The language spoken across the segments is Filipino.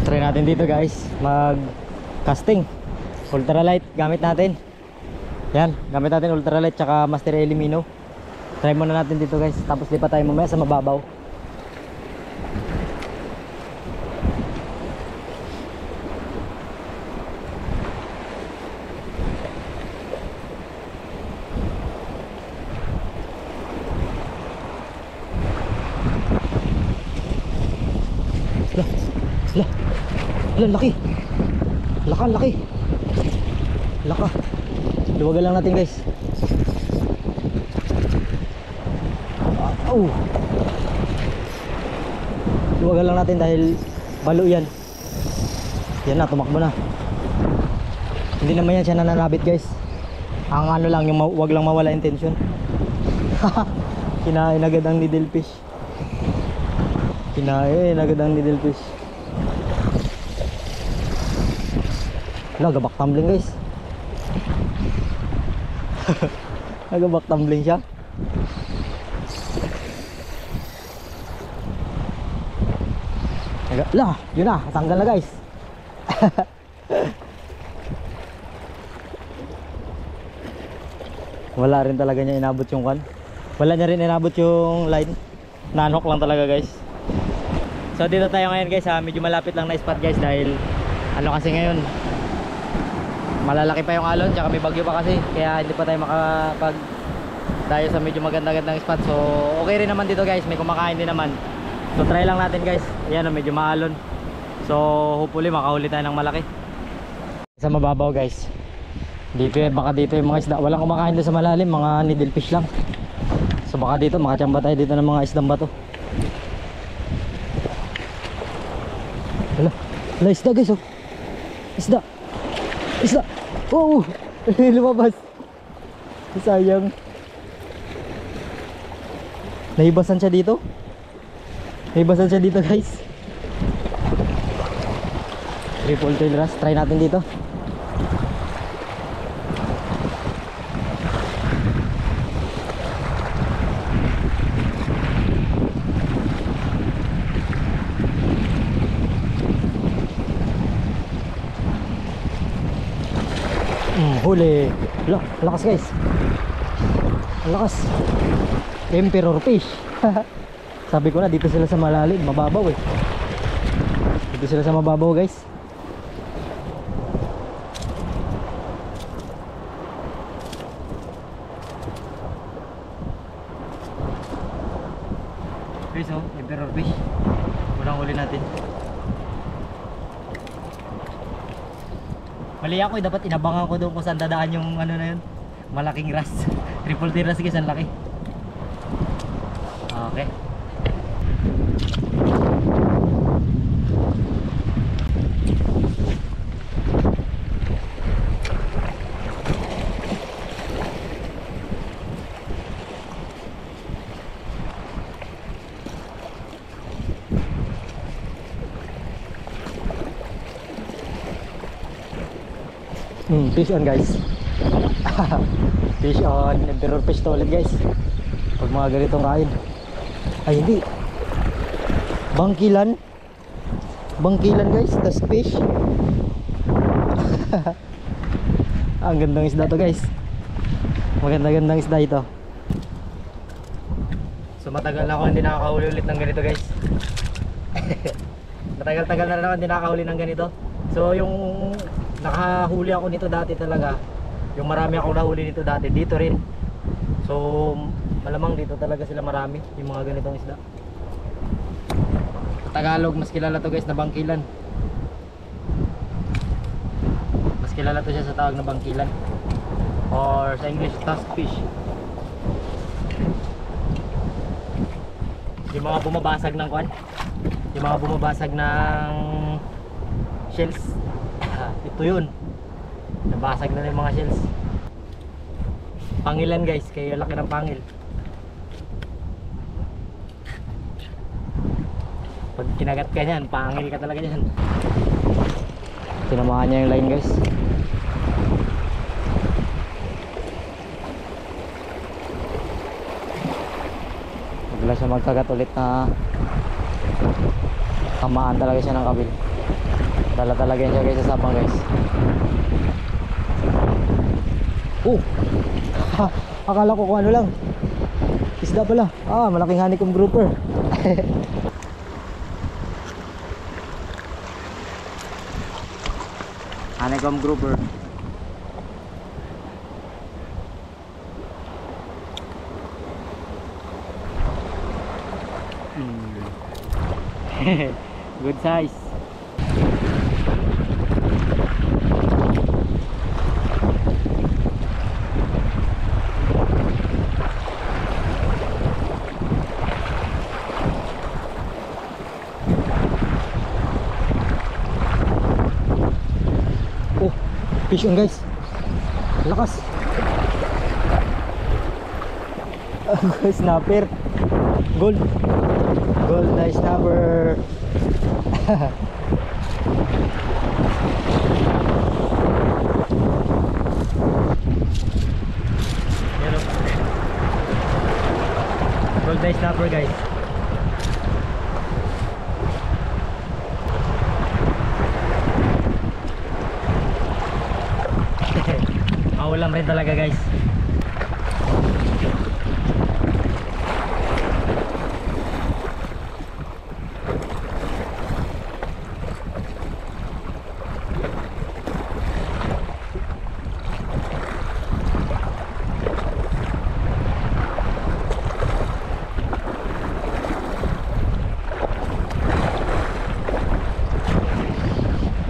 Try natin dito guys, mag casting ultralight gamit natin. Yan, gamit natin ultralight tsaka master elimino. Try muna natin dito guys, tapos lipat tayo mamaya sa mababaw. Ala, laki. Laki. Laka. Luwagan lang natin guys. Luwagan lang natin dahil balo yan. Yan na, tumakbo na. Hindi naman yan siya nananabit guys. Ang ano lang, yung wag lang mawala intention. Kinain agad ang needlefish. Kinain agad ang needlefish. Wala, gabak tumbling guys. Nagabak tumbling siya. Lah, yun na, tanggal na guys. Wala rin talaga niya inabot yung kan. Wala niya rin inabot yung line. Nanok lang talaga guys. So dito tayo ngayon guys ha. Medyo malapit lang na spot guys dahil ano kasi ngayon, malalaki pa yung alon, tsaka may bagyo pa kasi, kaya hindi pa tayo makapag tayo sa medyo maganda-gandang spot. So okay rin naman dito guys, may kumakain din naman. So try lang natin guys. Ayan, medyo maalon. So hopefully makahuli tayo ng malaki sa mababaw guys. Dito yan, baka dito yung mga isda. Walang kumakain doon sa malalim, mga needlefish lang. So baka dito makachamba tayo dito ng mga isdang bato. Wala isda guys, oh. Isda. Oh, lumabas. Sayang. Nahibasan siya dito guys. Triple tail wrasse. Try natin dito. Huli. Lakas guys. Lakas. Emperor fish. Sabi ko na dito sila sa malalim, mababaw eh. Dito sila sa mababaw guys. Guys, oh, emperor fish. Unang huli natin. Mali ako eh, dapat inabangan ko doon kung saan dadaan yung ano na yun, malaking wrasse. Triple tail wrasse guys, ang laki. Okay. Fish on guys. Fish on, emperor fish to ulit guys. Pag mga ganitong kain. Ay hindi, bangkilan guys, tas fish. Ang gandang isda to guys. Maganda-gandang isda ito. So matagal na ako hindi nakakahuli ulit ng ganito guys. Matagal-tagal na rin ako hindi nakakahuli ng ganito. So yung nakahuli ako nito dati talaga, yung marami akong nahuli nito dati dito rin. So malamang dito talaga sila marami yung mga ganitong isda. Sa Tagalog mas kilala to guys na bangkilan. Mas kilala to siya sa tawag na bangkilan, or sa English tuskfish. Yung mga bumabasag ng kwan, yung mga bumabasag ng shells. Ito yun, nabasag na yung mga shells. Pangilan guys, kaya laki ng pangil. Pag kinagat ka yan, pangil ka talaga yan. Tinamahan niya yung line guys. Bigla siya magkagat ulit na Tamaan talaga siya ng kabil. Dala talaga yan siya guys sa sabang guys. Oh! Akala ko kung ano lang. Isda pala. Ah, malaking honeycomb grouper. Honeycomb grouper. Good size. Oh, fish on guys. Lakas. Snapper. Gold. Gold na snapper. Gold na snapper guys. Maulam rin talaga guys.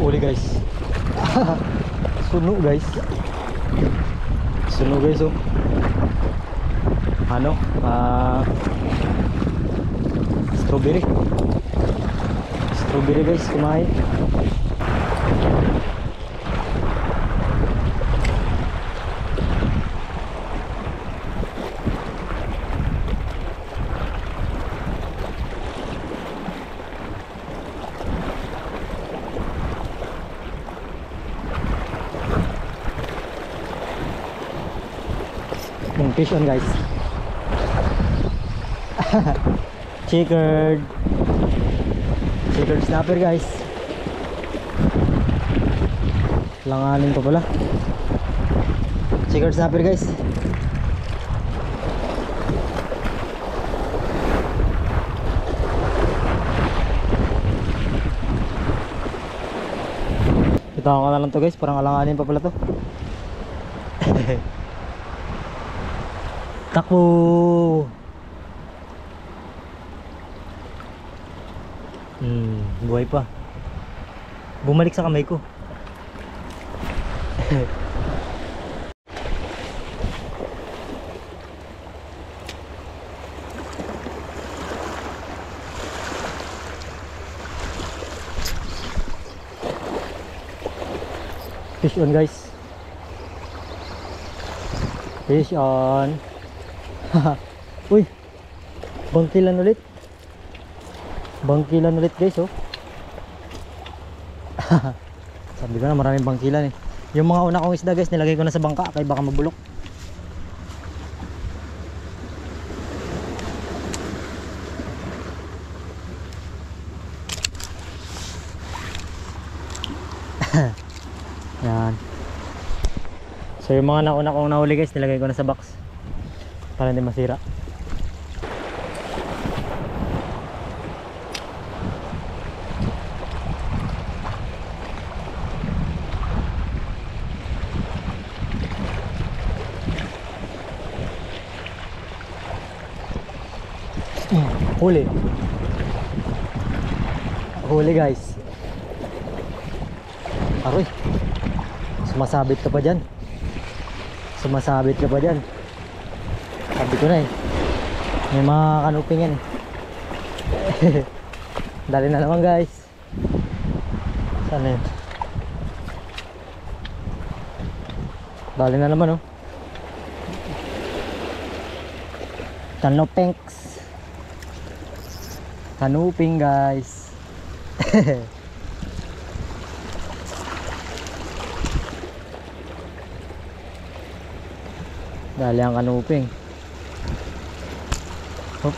Uli guys. Suno guys. Suno guys oh. Ano? Strawberry. Strawberry guys, kumain. Yung fish on guys. Checkered snapper guys. Langanin ko pala. Checkered snapper guys. Bitawan ko na lang to guys, parang alanganin pa pala to. Takbo. Buhay pa. Bumalik sa kamay ko. Fish on guys. Fish on. Uy, bangkilan ulit. Bangkilan ulit guys oh. Sabi ko na maraming bangkilan eh. Yung mga una kong isda guys nilagay ko na sa bangka kaya baka mabulok. Yan. So yung mga nauna kong nahuli guys nilagay ko na sa box para hindi masira. Huli. Huli guys. Aroy. Sumasabit ka pa dyan. Sumasabit ka pa dyan. Sabi ko na eh. May mga kanuping yan eh. Dali na naman guys. Saan yun? Dali na naman oh. Kanupings. Kanuping guys. Dali ang kanuping. Hop.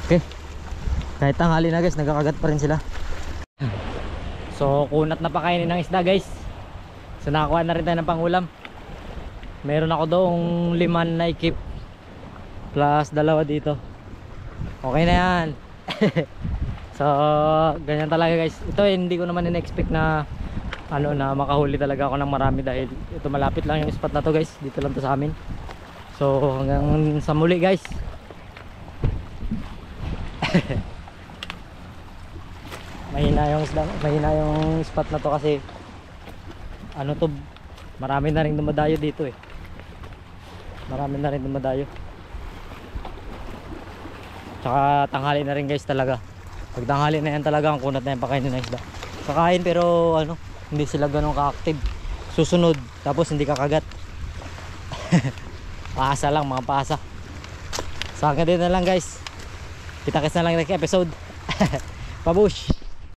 Okay. Kahit tanghali na guys, nagkakagat pa rin sila. So kunat na pakainin ng isda guys. So nakakuha na rin tayo ng pangulam. Meron ako doong 5 na ikip plus 2 dito. Okay na yan. So ganyan talaga guys. Ito hindi ko naman in-expect na na makahuli talaga ako ng marami, dahil ito malapit lang yung spot na to guys, dito lang to sa amin. So hanggang sa muli guys. mahina yung spot na to kasi marami na rin dumadayo dito eh. Marami na rin dumadayo. Tsaka tanghali na rin guys talaga. Pag tanghali na yan talaga, ang kunat na yan pakainin ng isda. Kakain pero hindi sila ganun ka-active. Susunod tapos hindi kakagat. Paasa lang, mga paasa. So hanggang dito na lang guys. Kita-kits na lang next episode. Pabush.